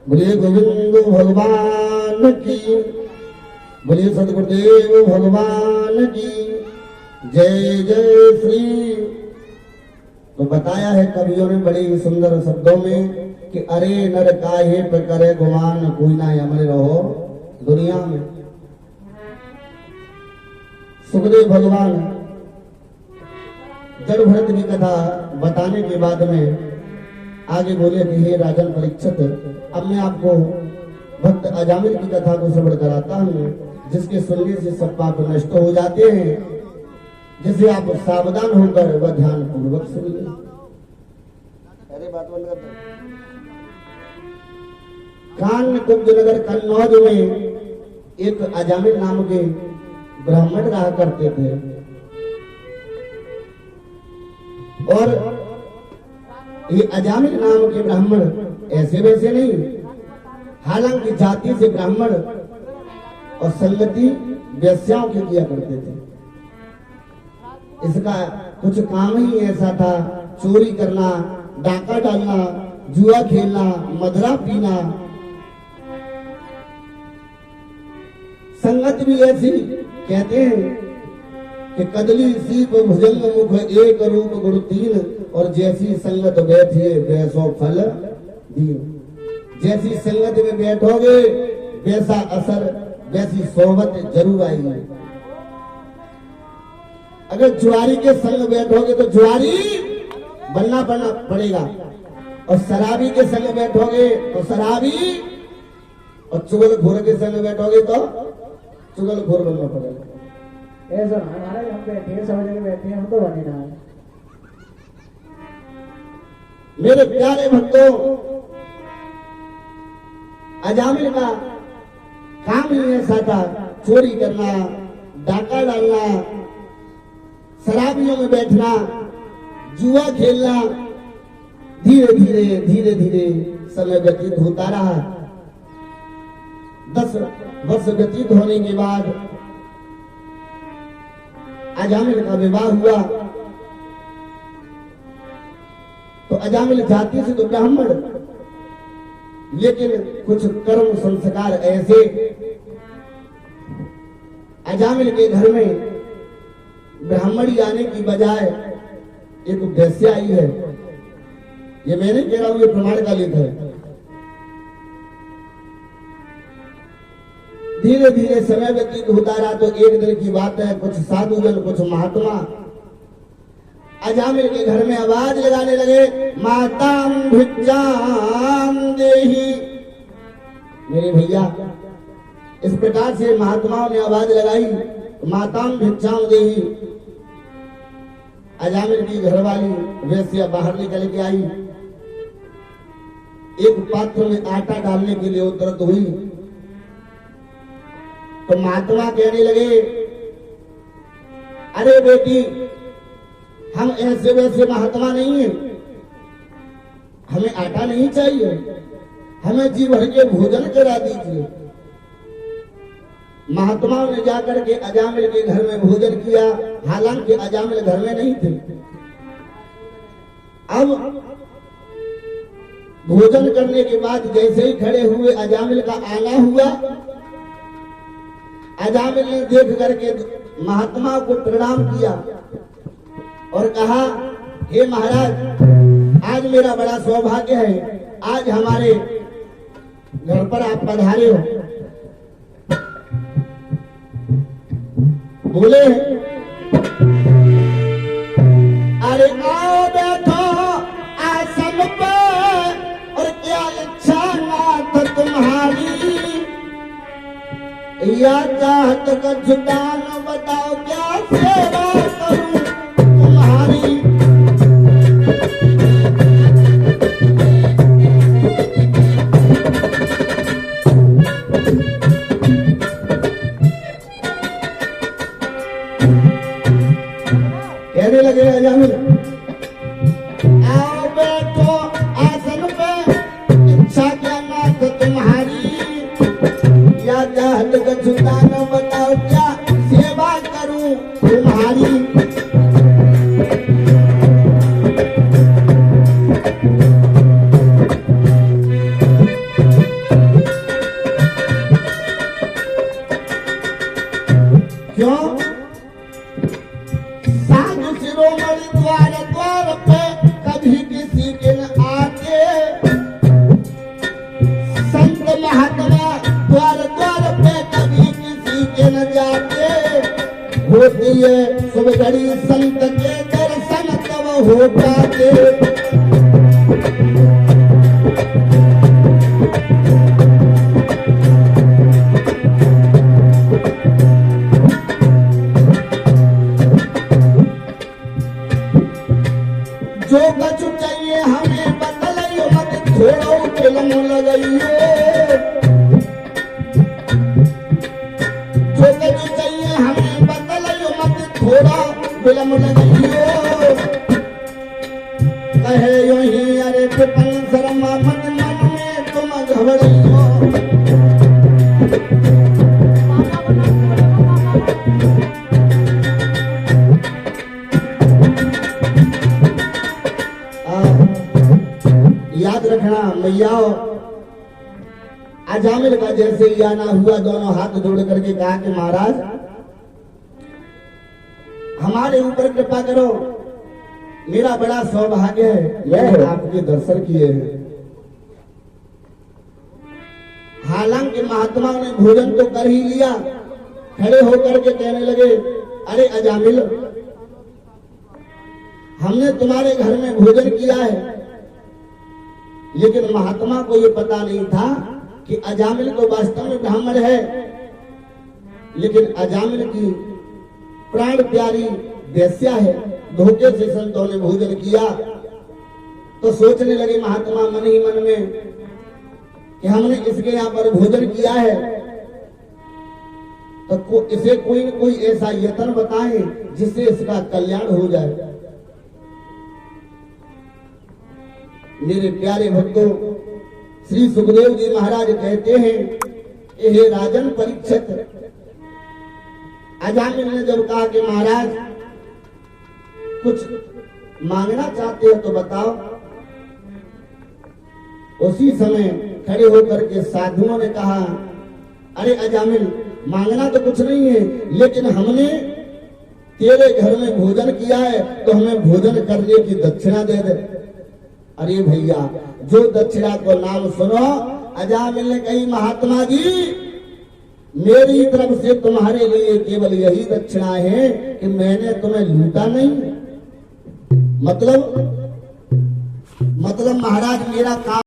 बोलिए गोविंद भगवान की, बोलिए सदगुरुदेव भगवान की जय जय श्री। तो बताया है कवियों ने बड़े सुंदर शब्दों में कि अरे नर काहे पे करे गुमान, कोई ना अमर रहो दुनिया में। सुखदेव भगवान जड़ भरत की कथा बताने के बाद में आगे बोले कि हे राजन परीक्षित, अब मैं आपको भक्त अजामिल की कथा को श्रवण कराता हूँ, जिसके सुनने से सब पाप नष्ट हो जाते हैं, जिसे आप सावधान होकर वह ध्यान पूर्वक सुनिए। अरे बात बंद कर दो। कान कुब्ज नगर कन्नौज में एक अजामिल नाम के ब्राह्मण रहा करते थे, और ये अजामिल नाम के ब्राह्मण ऐसे वैसे नहीं, हालांकि जाति से ब्राह्मण और संगति वेश्याओं की किया करते थे। इसका कुछ काम ही ऐसा था, चोरी करना, डाका डालना, जुआ खेलना, मदरा पीना। संगत भी ऐसी, कहते हैं कि कदली सीप भुजंग मुख एक रूप गुरु तीन, और जैसी संगत बैठिए वैसो फल दीन। जैसी संगत में बैठोगे वैसा असर, वैसी सोहबत जरूर आएगी। अगर जुआरी के संग बैठोगे तो जुआरी बनना पड़ेगा, और शराबी के संग बैठोगे तो शराबी, और चुगलखोर के संग बैठोगे तो चुगलखोर बनना पड़ेगा। ऐसा हमारे हम बैठे हैं, सब जगह बैठे हैं, हम तो बने ना है। मेरे प्यारे भक्तों, अजामिल का काम ही ऐसा था, चोरी करना, डाका डालना, शराबियों में बैठना, जुआ खेलना। धीरे धीरे समय व्यतीत होता रहा। 10 वर्ष व्यतीत होने के बाद अजामिल का विवाह हुआ। तो अजामिल जाति से तो ब्राह्मण, लेकिन कुछ कर्म संस्कार ऐसे, अजामिल के घर में ब्राह्मणी आने की बजाय एक वेश्या आई है। ये मैं नहीं कह रहा हूं, ये प्रमाण का लेख है। धीरे धीरे समय व्यतीत होता रहा। तो एक दिन की बात है, कुछ साधुजन, कुछ महात्मा अजामिल के घर में आवाज लगाने लगे, माताम भिक्षाम देहि। मेरे भैया, इस प्रकार से महात्माओं ने आवाज लगाई, माताम भिक्षाम देहि। अजामिल की घरवाली वेश्या बाहर निकल के आई, एक पात्र में आटा डालने के लिए उद्यत हुई। तो महात्मा कहने लगे, अरे बेटी, हम ऐसे वैसे महात्मा नहीं है, हमें आटा नहीं चाहिए, हमें जी भर के भोजन करा दीजिए। महात्माओं ने जाकर के अजामिल के घर में भोजन किया, हालांकि अजामिल घर में नहीं थे। अब भोजन करने के बाद जैसे ही खड़े हुए, अजामिल का आना हुआ। अजामिल ने देख करके महात्मा को प्रणाम किया और कहा, हे महाराज, आज मेरा बड़ा सौभाग्य है, आज हमारे घर पर आप पधारे हो। बोले, अरे आओ बैठो आसन पे, और क्या इच्छा नाथ तुम्हारी, या चाहत का जुटान बताओ, क्या सेवा करूं तुम्हारी। कहने लगे अजामिल, आओ बैठो आसन पे, इच्छा क्या नाथ तुम्हारी, या चाहत का जुटान बताओ, क्या सेवा करूं शुभ घड़ी संत के दर्शन तब हो पाते। जो कछु चाहिए हमें बतलाइयो मत छोड़ो फिल्म लगाइयो। जो कछु चाहिए हमें बतलाइयो मत थोड़ा फिल्म लगाइयो। कहे यो ही अरे पिपन शर्मा मन मन में तुम घबराइयो। याद रखना मैयाओ, अजामिल का जैसे ही आना हुआ दोनों हाथ जोड़ करके कहा कि महाराज हमारे ऊपर कृपा करो, मेरा बड़ा सौभाग्य है मैं आपके दर्शन किए हैं। हालांकि महात्मा ने भोजन तो कर ही लिया, खड़े होकर के कहने लगे अरे अजामिल हमने तुम्हारे घर में भोजन किया है, लेकिन महात्मा को ये पता नहीं था कि अजामिल तो वास्तव में ब्राह्मण है, लेकिन अजामिल की प्राण प्यारी वेश्या है। धोखे से संतों ने भोजन किया तो सोचने लगे महात्मा मन ही मन में कि हमने इसके यहाँ पर भोजन किया है तो इसे कोई न कोई ऐसा यत्न बताए जिससे इसका कल्याण हो जाए। मेरे प्यारे भक्तों, श्री सुखदेव जी महाराज कहते हैं हे राजन परीक्षित, अजामिल ने जब कहा कि महाराज कुछ मांगना चाहते हो तो बताओ, उसी समय खड़े होकर के साधुओं ने कहा अरे अजामिल मांगना तो कुछ नहीं है, लेकिन हमने तेरे घर में भोजन किया है तो हमें भोजन करने की दक्षिणा दे दे। अरे भैया जो दक्षिणा को नाम सुनो, अजामिल ने कही महात्मा जी मेरी तरफ से तुम्हारे लिए केवल यही दक्षिणा है कि मैंने तुम्हें लूटा नहीं। मतलब महाराज मेरा काम